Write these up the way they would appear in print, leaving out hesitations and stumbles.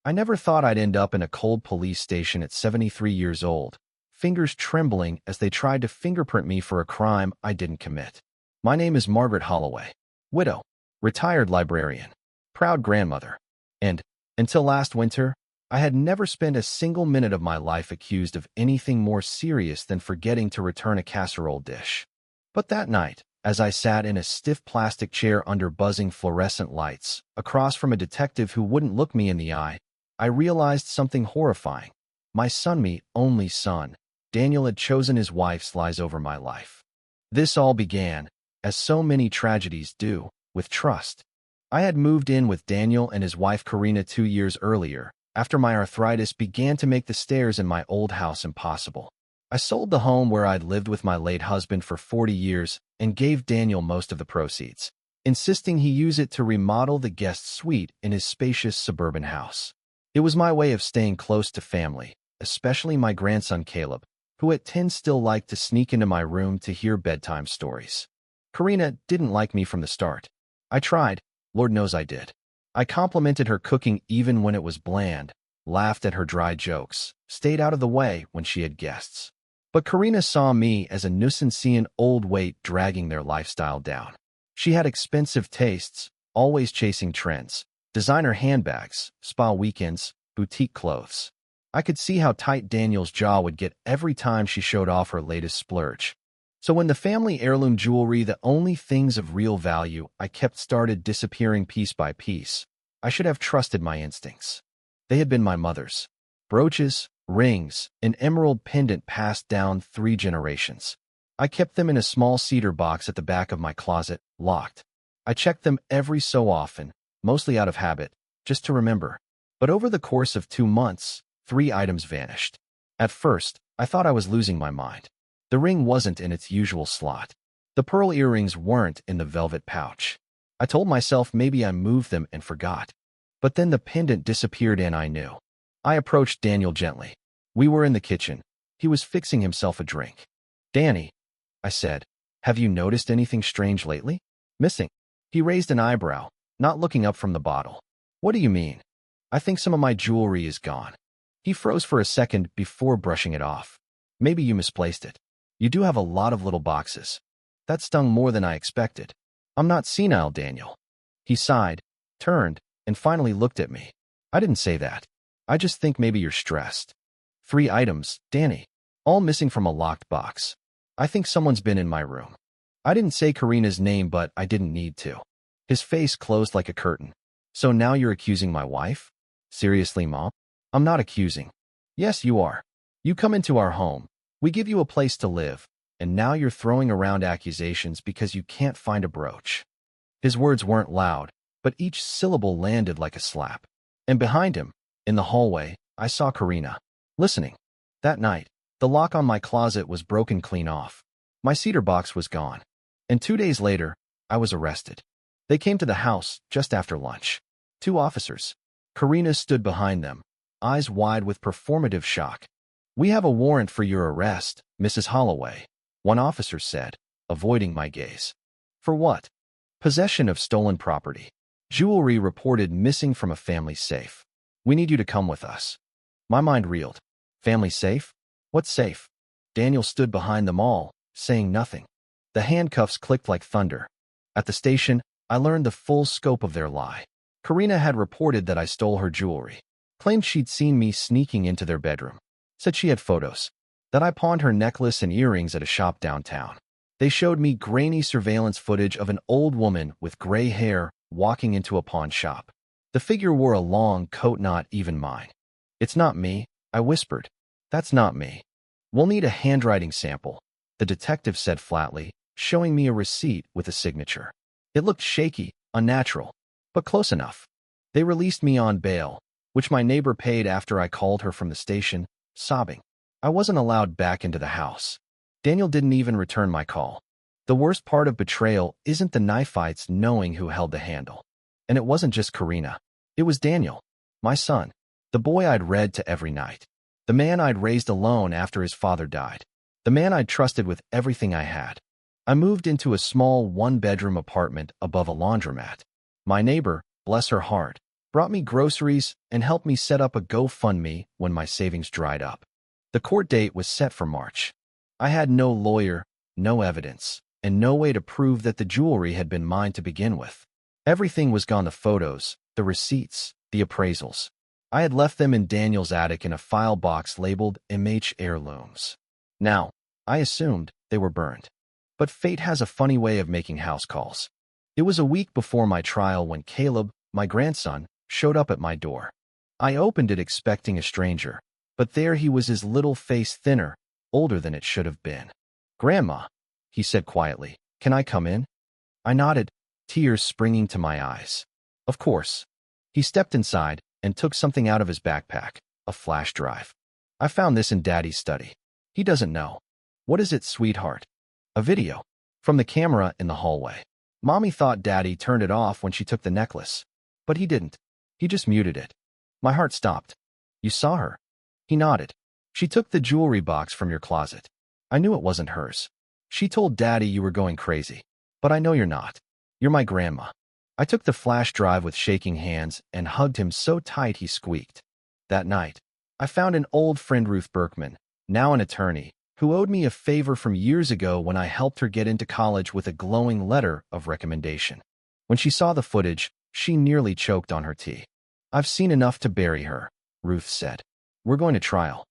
I never thought I'd end up in a cold police station at 73 years old, fingers trembling as they tried to fingerprint me for a crime I didn't commit. My name is Margaret Holloway, widow, retired librarian, proud grandmother, and, until last winter, I had never spent a single minute of my life accused of anything more serious than forgetting to return a casserole dish. But that night, as I sat in a stiff plastic chair under buzzing fluorescent lights, across from a detective who wouldn't look me in the eye, I realized something horrifying. My only son, Daniel, had chosen his wife's lies over my life. This all began, as so many tragedies do, with trust. I had moved in with Daniel and his wife Karina 2 years earlier, after my arthritis began to make the stairs in my old house impossible. I sold the home where I'd lived with my late husband for 40 years and gave Daniel most of the proceeds, insisting he use it to remodel the guest suite in his spacious suburban house. It was my way of staying close to family, especially my grandson Caleb, who at 10 still liked to sneak into my room to hear bedtime stories. Karina didn't like me from the start. I tried, Lord knows I did. I complimented her cooking even when it was bland, laughed at her dry jokes, stayed out of the way when she had guests. But Karina saw me as a nuisancean old weight dragging their lifestyle down. She had expensive tastes, always chasing trends, designer handbags, spa weekends, boutique clothes. I could see how tight Daniel's jaw would get every time she showed off her latest splurge. So when the family heirloom jewelry, the only things of real value I kept, started disappearing piece by piece, I should have trusted my instincts. They had been my mother's. Brooches, rings, an emerald pendant passed down 3 generations. I kept them in a small cedar box at the back of my closet, locked. I checked them every so often, mostly out of habit, just to remember. But over the course of 2 months, 3 items vanished. At first, I thought I was losing my mind. The ring wasn't in its usual slot. The pearl earrings weren't in the velvet pouch. I told myself maybe I moved them and forgot. But then the pendant disappeared and I knew. I approached Daniel gently. We were in the kitchen. He was fixing himself a drink. "Danny," I said, "have you noticed anything strange lately? Missing?" He raised an eyebrow, not looking up from the bottle. "What do you mean?" "I think some of my jewelry is gone." He froze for a second before brushing it off. "Maybe you misplaced it. You do have a lot of little boxes." That stung more than I expected. "I'm not senile, Daniel." He sighed, turned, and finally looked at me. "I didn't say that. I just think maybe you're stressed." 3 items, Danny, all missing from a locked box. I think someone's been in my room. I didn't say Karina's name, but I didn't need to. His face closed like a curtain. "So now you're accusing my wife?" "Seriously, Mom?" "I'm not accusing." "Yes, you are. You come into our home. We give you a place to live, and now you're throwing around accusations because you can't find a brooch." His words weren't loud, but each syllable landed like a slap. And behind him, in the hallway, I saw Karina, listening. That night, the lock on my closet was broken clean off. My cedar box was gone. And 2 days later, I was arrested. They came to the house just after lunch. 2 officers. Karina stood behind them, eyes wide with performative shock. "We have a warrant for your arrest, Mrs. Holloway," one officer said, avoiding my gaze. "For what?" "Possession of stolen property. Jewelry reported missing from a family safe. We need you to come with us." My mind reeled. Family safe? What safe? Daniel stood behind them all, saying nothing. The handcuffs clicked like thunder. At the station, I learned the full scope of their lie. Karina had reported that I stole her jewelry, claimed she'd seen me sneaking into their bedroom, said she had photos, that I pawned her necklace and earrings at a shop downtown. They showed me grainy surveillance footage of an old woman with gray hair walking into a pawn shop. The figure wore a long coat, not even mine. "It's not me," I whispered. "That's not me." "We'll need a handwriting sample," the detective said flatly, showing me a receipt with a signature. It looked shaky, unnatural, but close enough. They released me on bail, which my neighbor paid after I called her from the station, sobbing. I wasn't allowed back into the house. Daniel didn't even return my call. The worst part of betrayal isn't the knife fights knowing who held the handle. And it wasn't just Karina. It was Daniel, my son, the boy I'd read to every night, the man I'd raised alone after his father died, the man I'd trusted with everything I had. I moved into a small 1-bedroom apartment above a laundromat. My neighbor, bless her heart, brought me groceries, and helped me set up a GoFundMe when my savings dried up. The court date was set for March. I had no lawyer, no evidence, and no way to prove that the jewelry had been mine to begin with. Everything was gone: the photos, the receipts, the appraisals. I had left them in Daniel's attic in a file box labeled MH Heirlooms. Now, I assumed they were burned. But fate has a funny way of making house calls. It was a week before my trial when Caleb, my grandson, showed up at my door. I opened it expecting a stranger, but there he was, his little face thinner, older than it should have been. "Grandma," he said quietly, "can I come in?" I nodded, tears springing to my eyes. Of course. He stepped inside and took something out of his backpack, a flash drive. "I found this in Daddy's study. He doesn't know." "What is it, sweetheart?" "A video. From the camera in the hallway. Mommy thought Daddy turned it off when she took the necklace. But he didn't. He just muted it." My heart stopped. "You saw her?" He nodded. "She took the jewelry box from your closet. I knew it wasn't hers. She told Daddy you were going crazy. But I know you're not. You're my grandma." I took the flash drive with shaking hands and hugged him so tight he squeaked. That night, I found an old friend, Ruth Berkman, now an attorney, who owed me a favor from years ago when I helped her get into college with a glowing letter of recommendation. When she saw the footage, she nearly choked on her tea. "I've seen enough to bury her," Ruth said. "We're going to trial."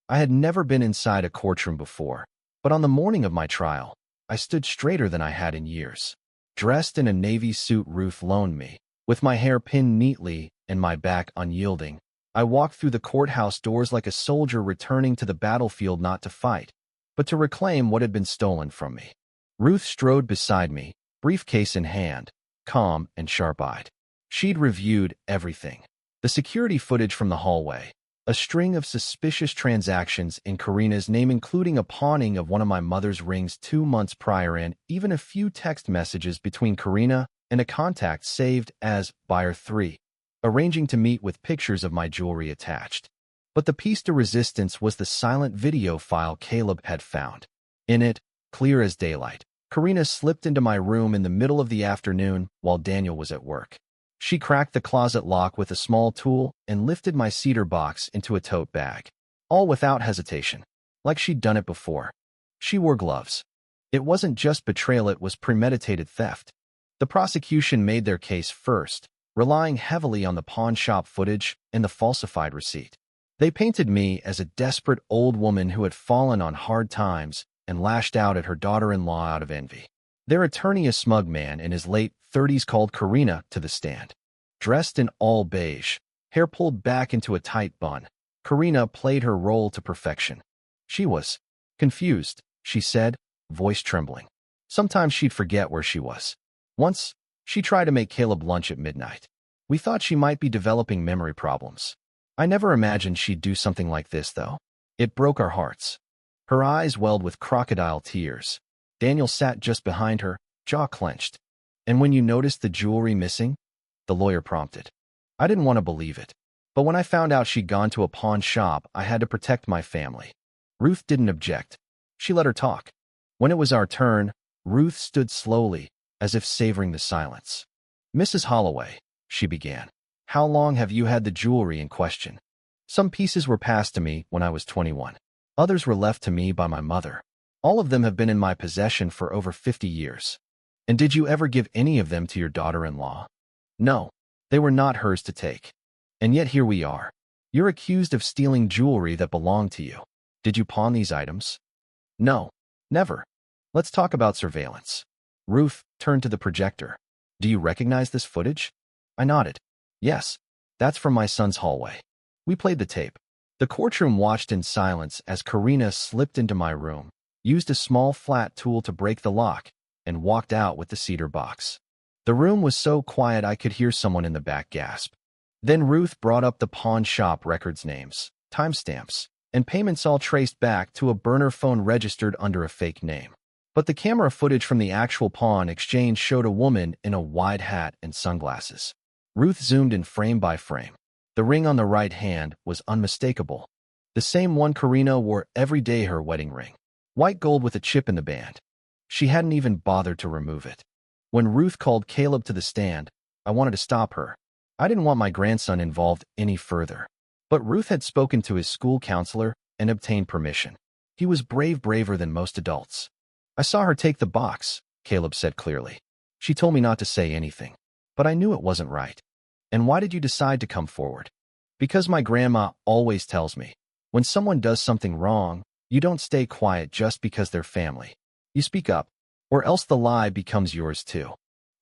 I had never been inside a courtroom before, but on the morning of my trial, I stood straighter than I had in years. Dressed in a navy suit Ruth loaned me, with my hair pinned neatly and my back unyielding, I walked through the courthouse doors like a soldier returning to the battlefield, not to fight, but to reclaim what had been stolen from me. Ruth strode beside me, briefcase in hand, calm and sharp-eyed. She'd reviewed everything. The security footage from the hallway, a string of suspicious transactions in Karina's name, including a pawning of one of my mother's rings 2 months prior, and even a few text messages between Karina and a contact saved as Buyer 3, arranging to meet with pictures of my jewelry attached. But the piece de resistance was the silent video file Caleb had found. In it, clear as daylight, Karina slipped into my room in the middle of the afternoon while Daniel was at work. She cracked the closet lock with a small tool and lifted my cedar box into a tote bag, all without hesitation, like she'd done it before. She wore gloves. It wasn't just betrayal, it was premeditated theft. The prosecution made their case first, relying heavily on the pawn shop footage and the falsified receipt. They painted me as a desperate old woman who had fallen on hard times and lashed out at her daughter-in-law out of envy. Their attorney, a smug man in his late 30s, called Karina to the stand. Dressed in all beige, hair pulled back into a tight bun, Karina played her role to perfection. She was confused, she said, voice trembling. Sometimes she'd forget where she was. Once, she tried to make Caleb lunch at midnight. We thought she might be developing memory problems. I never imagined she'd do something like this, though. It broke our hearts. Her eyes welled with crocodile tears. Daniel sat just behind her, jaw clenched. "And when you noticed the jewelry missing?" the lawyer prompted. I didn't want to believe it. But when I found out she'd gone to a pawn shop, I had to protect my family. Ruth didn't object. She let her talk. When it was our turn, Ruth stood slowly, as if savoring the silence. "Mrs. Holloway," she began, "how long have you had the jewelry in question?" "Some pieces were passed to me when I was 21. Others were left to me by my mother. All of them have been in my possession for over 50 years. "And did you ever give any of them to your daughter-in-law?" "No, they were not hers to take. And yet here we are. You're accused of stealing jewelry that belonged to you. Did you pawn these items?" "No, never." "Let's talk about surveillance." Ruth turned to the projector. "Do you recognize this footage?" I nodded. "Yes, that's from my son's hallway." We played the tape. The courtroom watched in silence as Karina slipped into my room, used a small flat tool to break the lock, and walked out with the cedar box. The room was so quiet I could hear someone in the back gasp. Then Ruth brought up the pawn shop records, names, timestamps, and payments, all traced back to a burner phone registered under a fake name. But the camera footage from the actual pawn exchange showed a woman in a wide hat and sunglasses. Ruth zoomed in frame by frame. The ring on the right hand was unmistakable. The same one Karina wore every day, her wedding ring. White gold with a chip in the band. She hadn't even bothered to remove it. When Ruth called Caleb to the stand, I wanted to stop her. I didn't want my grandson involved any further. But Ruth had spoken to his school counselor and obtained permission. He was braver than most adults. I saw her take the box, Caleb said clearly. She told me not to say anything, but I knew it wasn't right. And why did you decide to come forward? Because my grandma always tells me, when someone does something wrong, you don't stay quiet just because they're family. You speak up, or else the lie becomes yours too.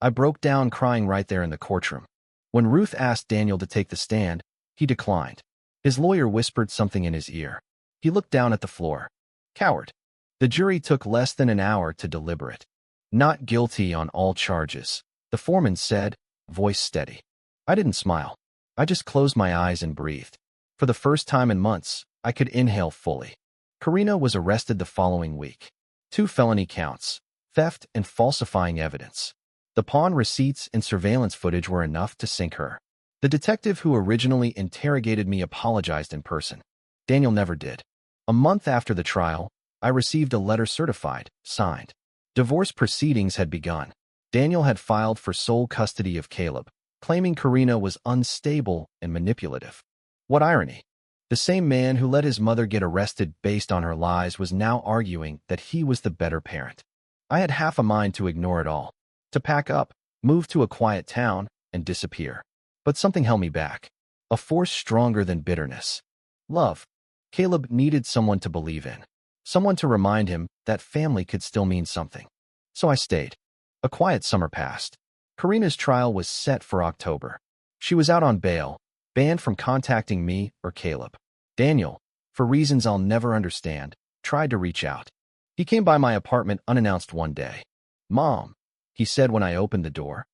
I broke down crying right there in the courtroom. When Ruth asked Daniel to take the stand, he declined. His lawyer whispered something in his ear. He looked down at the floor. Coward. The jury took less than an hour to deliberate. Not guilty on all charges, the foreman said, voice steady. I didn't smile. I just closed my eyes and breathed. For the first time in months, I could inhale fully. Karina was arrested the following week. 2 felony counts, theft and falsifying evidence. The pawn receipts and surveillance footage were enough to sink her. The detective who originally interrogated me apologized in person. Daniel never did. A month after the trial, I received a letter certified, signed. Divorce proceedings had begun. Daniel had filed for sole custody of Caleb, claiming Karina was unstable and manipulative. What irony. The same man who let his mother get arrested based on her lies was now arguing that he was the better parent. I had half a mind to ignore it all, to pack up, move to a quiet town, and disappear. But something held me back. A force stronger than bitterness. Love. Caleb needed someone to believe in. Someone to remind him that family could still mean something. So I stayed. A quiet summer passed. Karina's trial was set for October. She was out on bail, banned from contacting me or Caleb. Daniel, for reasons I'll never understand, tried to reach out. He came by my apartment unannounced one day. Mom, he said when I opened the door.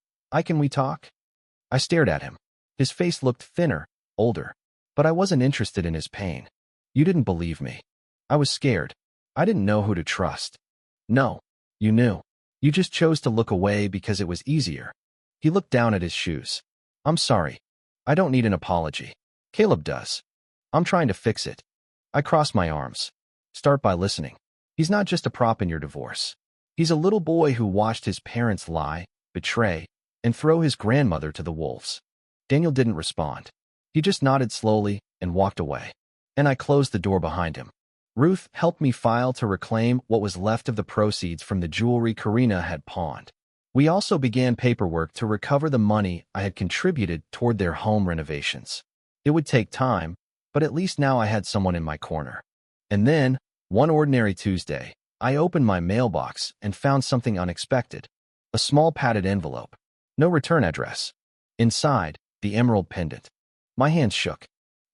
Can we talk? I stared at him. His face looked thinner, older, but I wasn't interested in his pain. You didn't believe me. I was scared. I didn't know who to trust. No, you knew. You just chose to look away because it was easier. He looked down at his shoes. I'm sorry. I don't need an apology. Caleb does. I'm trying to fix it. I crossed my arms. Start by listening. He's not just a prop in your divorce. He's a little boy who watched his parents lie, betray, and throw his grandmother to the wolves. Daniel didn't respond. He just nodded slowly and walked away. And I closed the door behind him. Ruth helped me file to reclaim what was left of the proceeds from the jewelry Karina had pawned. We also began paperwork to recover the money I had contributed toward their home renovations. It would take time, but at least now I had someone in my corner. And then, one ordinary Tuesday, I opened my mailbox and found something unexpected. A small padded envelope. No return address. Inside, the emerald pendant. My hands shook.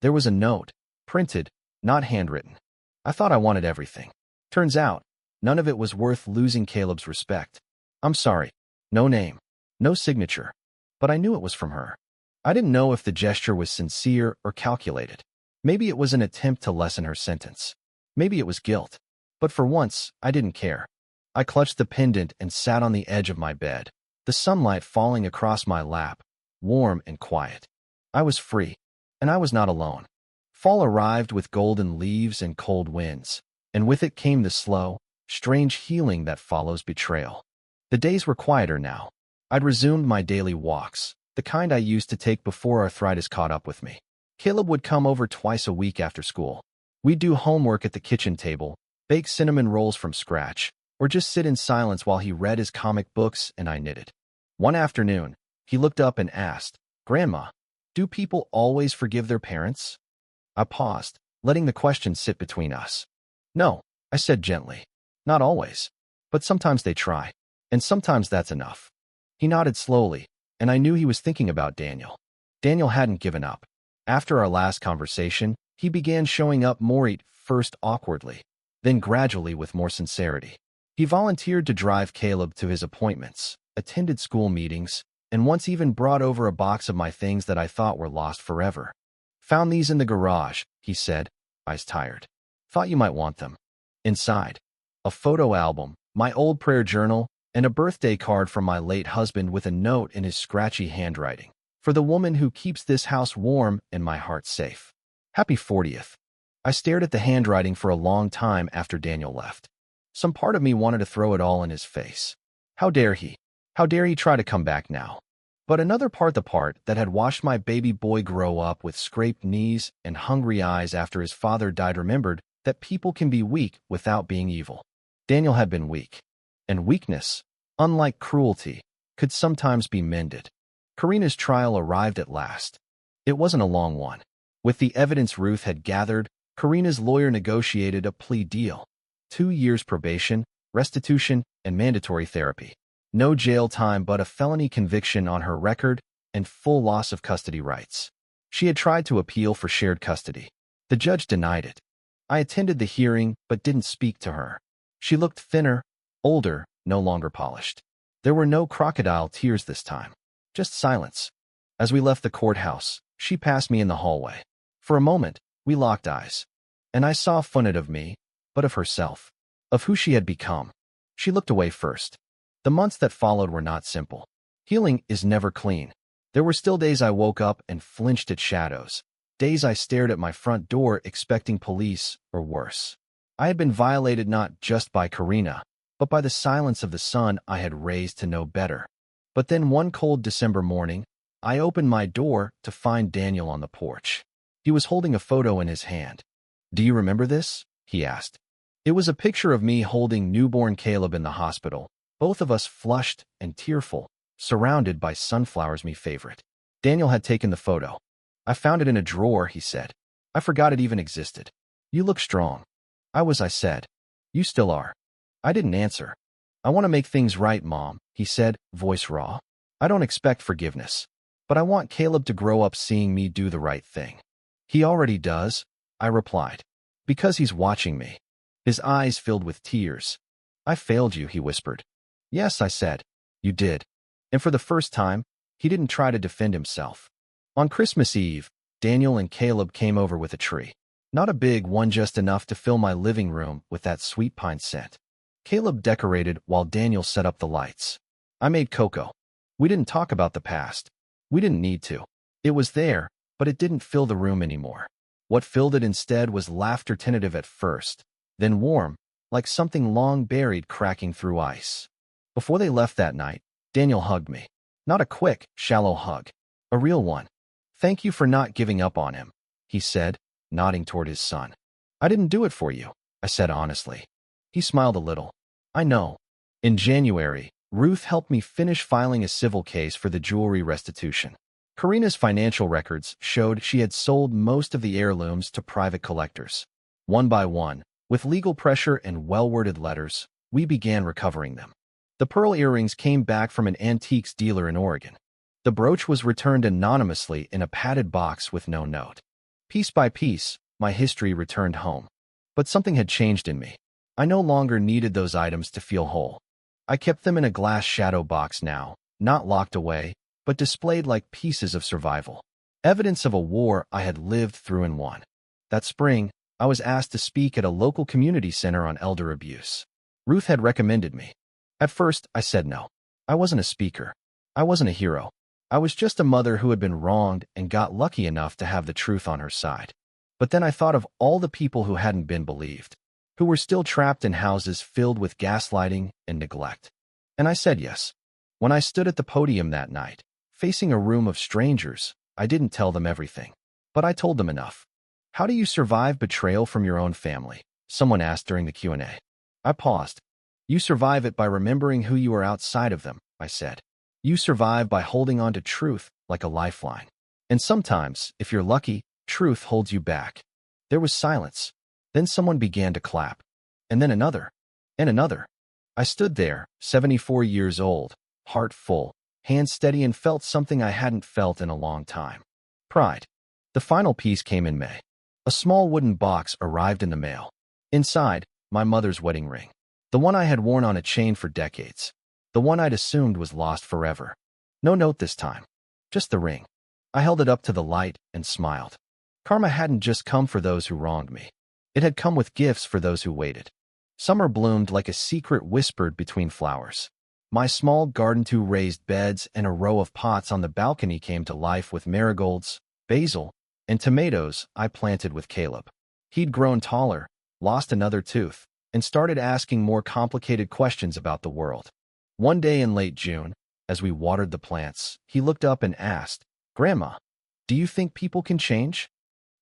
There was a note, printed, not handwritten. I thought I wanted everything. Turns out, none of it was worth losing Caleb's respect. I'm sorry. No name. No signature. But I knew it was from her. I didn't know if the gesture was sincere or calculated. Maybe it was an attempt to lessen her sentence. Maybe it was guilt. But for once, I didn't care. I clutched the pendant and sat on the edge of my bed, the sunlight falling across my lap, warm and quiet. I was free, and I was not alone. Fall arrived with golden leaves and cold winds, and with it came the slow, strange healing that follows betrayal. The days were quieter now. I'd resumed my daily walks, the kind I used to take before arthritis caught up with me. Caleb would come over twice a week after school. We'd do homework at the kitchen table, bake cinnamon rolls from scratch, or just sit in silence while he read his comic books and I knitted. One afternoon, he looked up and asked, Grandma, do people always forgive their parents? I paused, letting the question sit between us. No, I said gently. Not always. But sometimes they try. And sometimes that's enough. He nodded slowly, and I knew he was thinking about Daniel. Daniel hadn't given up. After our last conversation, he began showing up more, first awkwardly, then gradually with more sincerity. He volunteered to drive Caleb to his appointments, attended school meetings, and once even brought over a box of my things that I thought were lost forever. Found these in the garage, he said, eyes tired. Thought you might want them. Inside, a photo album, my old prayer journal, and a birthday card from my late husband with a note in his scratchy handwriting. For the woman who keeps this house warm and my heart safe. Happy 40th. I stared at the handwriting for a long time after Daniel left. Some part of me wanted to throw it all in his face. How dare he? How dare he try to come back now? But another part, the part that had watched my baby boy grow up with scraped knees and hungry eyes after his father died, remembered that people can be weak without being evil. Daniel had been weak. And weakness, unlike cruelty, could sometimes be mended. Karina's trial arrived at last. It wasn't a long one. With the evidence Ruth had gathered, Karina's lawyer negotiated a plea deal. 2 years probation, restitution, and mandatory therapy. No jail time but a felony conviction on her record and full loss of custody rights. She had tried to appeal for shared custody. The judge denied it. I attended the hearing but didn't speak to her. She looked thinner, older, no longer polished. There were no crocodile tears this time. Just silence. As we left the courthouse, she passed me in the hallway. For a moment, we locked eyes. And I saw not of me, but of herself. Of who she had become. She looked away first. The months that followed were not simple. Healing is never clean. There were still days I woke up and flinched at shadows. Days I stared at my front door expecting police or worse. I had been violated not just by Karina, but by the silence of the son I had raised to know better. But then one cold December morning, I opened my door to find Daniel on the porch. He was holding a photo in his hand. "Do you remember this?" he asked. It was a picture of me holding newborn Caleb in the hospital, both of us flushed and tearful, surrounded by sunflowers, me favorite. Daniel had taken the photo. "I found it in a drawer," he said. "I forgot it even existed. You look strong." I said. "You still are." I didn't answer. "I want to make things right, Mom," he said, voice raw. "I don't expect forgiveness. But I want Caleb to grow up seeing me do the right thing." "He already does," I replied. "Because he's watching me." His eyes filled with tears. "I failed you," he whispered. "Yes," I said. "You did." And for the first time, he didn't try to defend himself. On Christmas Eve, Daniel and Caleb came over with a tree. Not a big one, just enough to fill my living room with that sweet pine scent. Caleb decorated while Daniel set up the lights. I made cocoa. We didn't talk about the past. We didn't need to. It was there, but it didn't fill the room anymore. What filled it instead was laughter, tentative at first, then warm, like something long buried cracking through ice. Before they left that night, Daniel hugged me. Not a quick, shallow hug. A real one. "Thank you for not giving up on him," he said, nodding toward his son. "I didn't do it for you," I said honestly. He smiled a little. "I know." In January, Ruth helped me finish filing a civil case for the jewelry restitution. Karina's financial records showed she had sold most of the heirlooms to private collectors. One by one, with legal pressure and well-worded letters, we began recovering them. The pearl earrings came back from an antiques dealer in Oregon. The brooch was returned anonymously in a padded box with no note. Piece by piece, my history returned home. But something had changed in me. I no longer needed those items to feel whole. I kept them in a glass shadow box now, not locked away, but displayed like pieces of survival. Evidence of a war I had lived through and won. That spring, I was asked to speak at a local community center on elder abuse. Ruth had recommended me. At first, I said no. I wasn't a speaker. I wasn't a hero. I was just a mother who had been wronged and got lucky enough to have the truth on her side. But then I thought of all the people who hadn't been believed, who were still trapped in houses filled with gaslighting and neglect. And I said yes. When I stood at the podium that night, facing a room of strangers, I didn't tell them everything. But I told them enough. "How do you survive betrayal from your own family?" someone asked during the Q&A. I paused. "You survive it by remembering who you are outside of them," I said. "You survive by holding on to truth like a lifeline. And sometimes, if you're lucky, truth holds you back." There was silence. Then someone began to clap. And then another. And another. I stood there, 74 years old, heart full, hands steady, and felt something I hadn't felt in a long time. Pride. The final piece came in May. A small wooden box arrived in the mail. Inside, my mother's wedding ring. The one I had worn on a chain for decades. The one I'd assumed was lost forever. No note this time. Just the ring. I held it up to the light and smiled. Karma hadn't just come for those who wronged me. It had come with gifts for those who waited. Summer bloomed like a secret whispered between flowers. My small garden, 2 raised beds and a row of pots on the balcony came to life with marigolds, basil, and tomatoes I planted with Caleb. He'd grown taller, lost another tooth, and started asking more complicated questions about the world. One day in late June, As we watered the plants, he looked up and asked, "Grandma, do you think people can change?"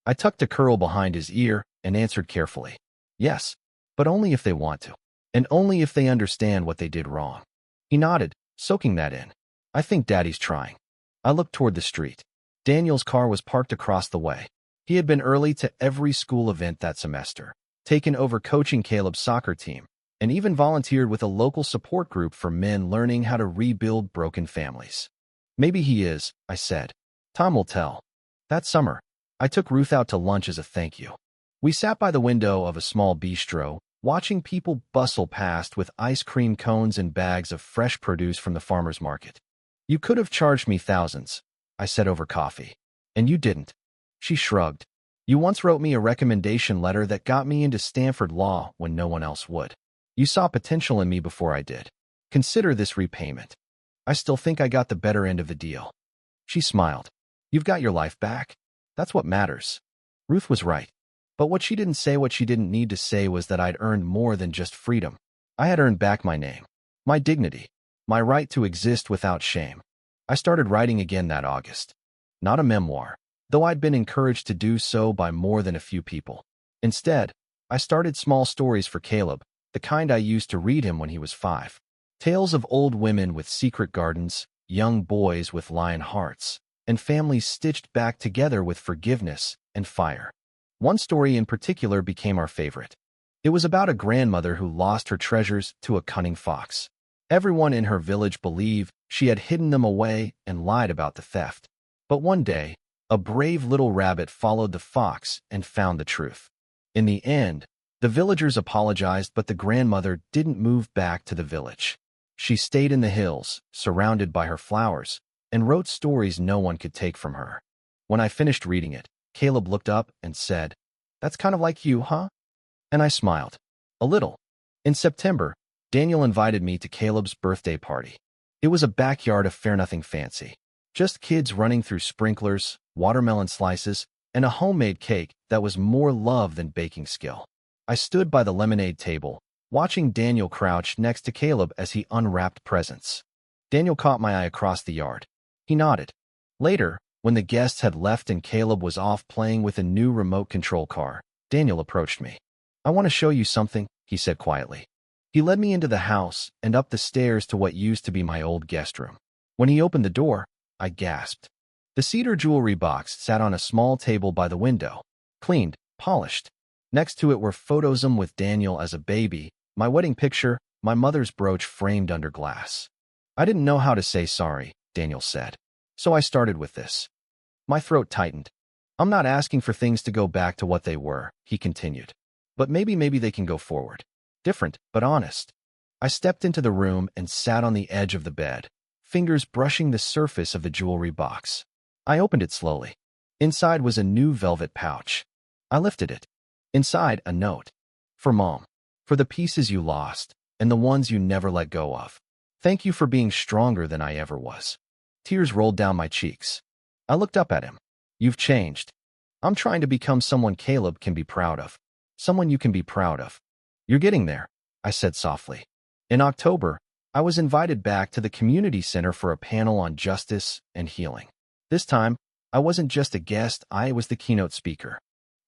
I tucked a curl behind his ear and answered carefully, "Yes, but only if they want to, and only if they understand what they did wrong." He nodded, soaking that in. "I think Daddy's trying." I looked toward the street. Daniel's car was parked across the way. He had been early to every school event that semester, taken over coaching Caleb's soccer team, and even volunteered with a local support group for men learning how to rebuild broken families. "Maybe he is," I said. "Time will tell." That summer, I took Ruth out to lunch as a thank you. We sat by the window of a small bistro, watching people bustle past with ice cream cones and bags of fresh produce from the farmer's market. "You could have charged me thousands," I said over coffee. "And you didn't." She shrugged. "You once wrote me a recommendation letter that got me into Stanford Law when no one else would. You saw potential in me before I did. Consider this repayment." I still think I got the better end of the deal. She smiled. "You've got your life back. That's what matters." Ruth was right. But what she didn't need to say was that I'd earned more than just freedom. I had earned back my name, my dignity, my right to exist without shame. I started writing again that August. Not a memoir, though I'd been encouraged to do so by more than a few people. Instead, I started small stories for Caleb, the kind I used to read him when he was 5. Tales of old women with secret gardens, young boys with lion hearts, and families stitched back together with forgiveness and fire. One story in particular became our favorite. It was about a grandmother who lost her treasures to a cunning fox. Everyone in her village believed she had hidden them away and lied about the theft. But one day, a brave little rabbit followed the fox and found the truth. In the end, the villagers apologized, but the grandmother didn't move back to the village. She stayed in the hills, surrounded by her flowers, and wrote stories no one could take from her. When I finished reading it, Caleb looked up and said, "That's kind of like you, huh?" And I smiled. A little. In September, Daniel invited me to Caleb's birthday party. It was a backyard affair, nothing fancy. Just kids running through sprinklers, watermelon slices, and a homemade cake that was more love than baking skill. I stood by the lemonade table, watching Daniel crouch next to Caleb as he unwrapped presents. Daniel caught my eye across the yard. He nodded. Later, when the guests had left and Caleb was off playing with a new remote control car, Daniel approached me. "I want to show you something," he said quietly. He led me into the house and up the stairs to what used to be my old guest room. When he opened the door, I gasped. The cedar jewelry box sat on a small table by the window, cleaned, polished. Next to it were photos with Daniel as a baby, my wedding picture, my mother's brooch framed under glass. "I didn't know how to say sorry," Daniel said. "So I started with this." My throat tightened. "I'm not asking for things to go back to what they were," he continued. "But maybe they can go forward. Different, but honest." I stepped into the room and sat on the edge of the bed, fingers brushing the surface of the jewelry box. I opened it slowly. Inside was a new velvet pouch. I lifted it. Inside, a note. "For Mom. For the pieces you lost, and the ones you never let go of. Thank you for being stronger than I ever was." Tears rolled down my cheeks. I looked up at him. "You've changed. I'm trying to become someone Caleb can be proud of. Someone you can be proud of." "You're getting there," I said softly. In October, I was invited back to the community center for a panel on justice and healing. This time, I wasn't just a guest, I was the keynote speaker.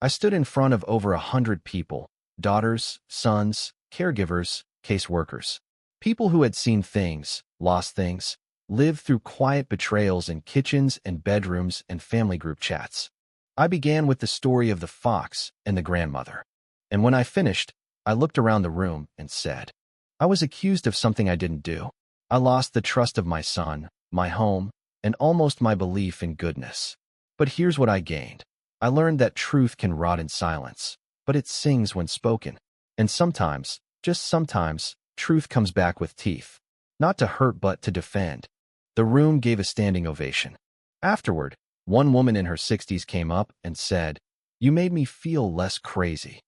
I stood in front of over 100 people, daughters, sons, caregivers, caseworkers. People who had seen things, lost things, lived through quiet betrayals in kitchens and bedrooms and family group chats. I began with the story of the fox and the grandmother. And when I finished, I looked around the room and said, "I was accused of something I didn't do. I lost the trust of my son, my home, and almost my belief in goodness. But here's what I gained. I learned that truth can rot in silence, but it sings when spoken. And sometimes, just sometimes, truth comes back with teeth. Not to hurt but to defend." The room gave a standing ovation. Afterward, one woman in her 60s came up and said, "You made me feel less crazy."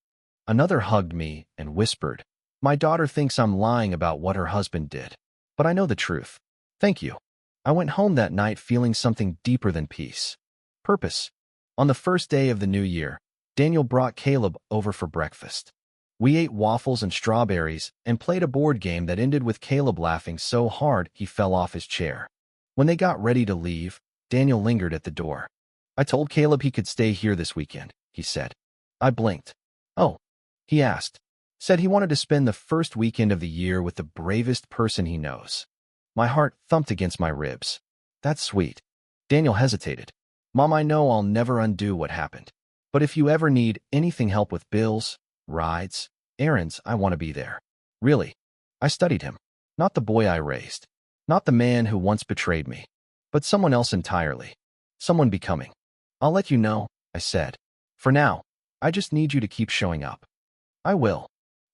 Another hugged me and whispered, "My daughter thinks I'm lying about what her husband did, but I know the truth. Thank you." I went home that night feeling something deeper than peace. Purpose. On the first day of the new year, Daniel brought Caleb over for breakfast. We ate waffles and strawberries and played a board game that ended with Caleb laughing so hard he fell off his chair. When they got ready to leave, Daniel lingered at the door. I told Caleb he could stay here this weekend, he said. I blinked. Oh, he asked. Said he wanted to spend the first weekend of the year with the bravest person he knows. My heart thumped against my ribs. That's sweet. Daniel hesitated. Mom, I know I'll never undo what happened. But if you ever need anything help with bills, rides, errands, I want to be there. Really. I studied him. Not the boy I raised. Not the man who once betrayed me. But someone else entirely. Someone becoming. I'll let you know, I said. For now, I just need you to keep showing up. I will.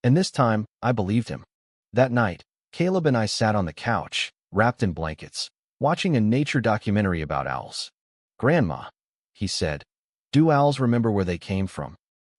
And this time, I believed him. That night, Caleb and I sat on the couch, wrapped in blankets, watching a nature documentary about owls. Grandma, he said, do owls remember where they came from?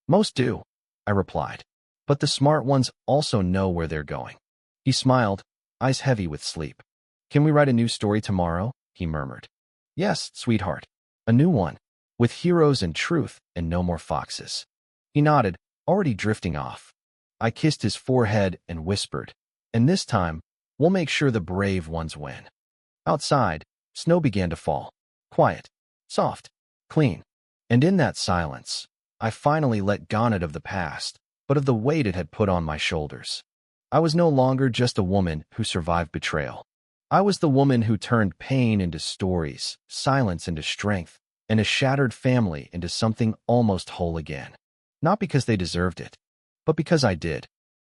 Most do, I replied. But the smart ones also know where they're going. He smiled, eyes heavy with sleep. Can we write a new story tomorrow? He murmured. Yes, sweetheart. A new one. With heroes and truth and no more foxes. He nodded, already drifting off. I kissed his forehead and whispered, and this time, we'll make sure the brave ones win. Outside, snow began to fall. Quiet, soft, clean. And in that silence, I finally let go not of the past, but of the weight it had put on my shoulders. I was no longer just a woman who survived betrayal. I was the woman who turned pain into stories, silence into strength, and a shattered family into something almost whole again. Not because they deserved it, but because I did.